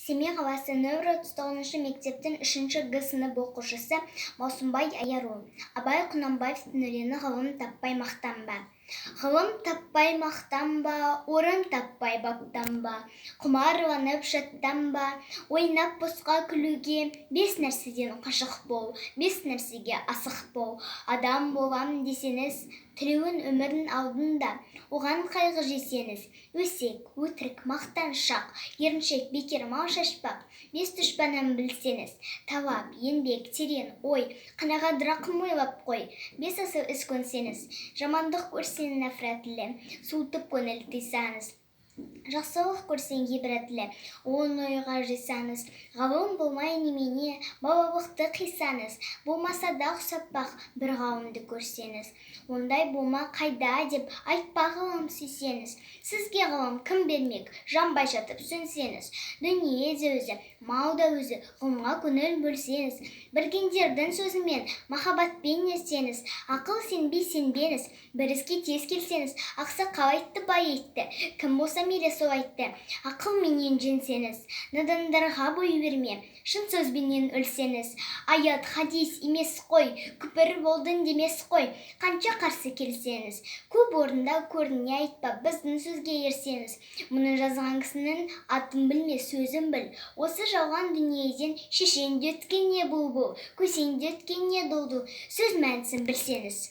Семей қаласы нөмірі 39 мектептің 3 Г сынып оқушысы Маусымбай Аяру. Абай Құнанбаевтың өлеңі ғылым таппай мақтанба. Ғылым таппай мақтанба, орын таппай баптанба, құмарланып жаттанба, ойнап босқа күлуге, 5 нәрседен қашық бол, 5 нәрсеге асық бол. Адам болам десеңіз, тіреуін өмірдің алдында, оған қайғы жесеңіз, өсек, өтірік, мақтаншақ, еріншек, бекер, мал шашпақ, 5 дұшпанын білсеңіз, талап, еңбек, терең ой, қанағат рақым ойлап қой, 5 асыл іс көнсеңіз, жамандық көрсең нәфрәтлі, суытып көңіл тыйсаңыз, жақсылық көрсең ғибратлы, он ойға жисаңыз, ғалым болмай немене, балалықты қисаңыз, болмаса да ұқсатпақ бір ғалымды көрсеңіз, ондай болма қайда деп айтпа ғылым сүйсеңіз, сізге ғылым кім бермек, жанбай жатып сөнсеңіз, дүние де өзі, мал да өзі, ғылымға көңіл бөлсеңіз, білгендердің сөзімен, махаббатпен естеңіз, ақыл сенбей сенбеңіз, бір іске тез келсеңіз, ақсақал айтты, бай айтты, кім болса мейлі сол айтты, ақылменен женсеңіз, надандарға бой берме, шын сөзбенен өлсеңіз, аят хадис емес қой, күпір болдың демес қой, қанша қарсы келсеңіз, көп орында көріне айтпа, біздің сөзге ерсеңіз, мұны жазған кісінің атын білме, сөзін біл, осы жалған дүниеден шешен де өткен не бұл, көсен де өткен не долду, сөз мәнісін білсеңіз.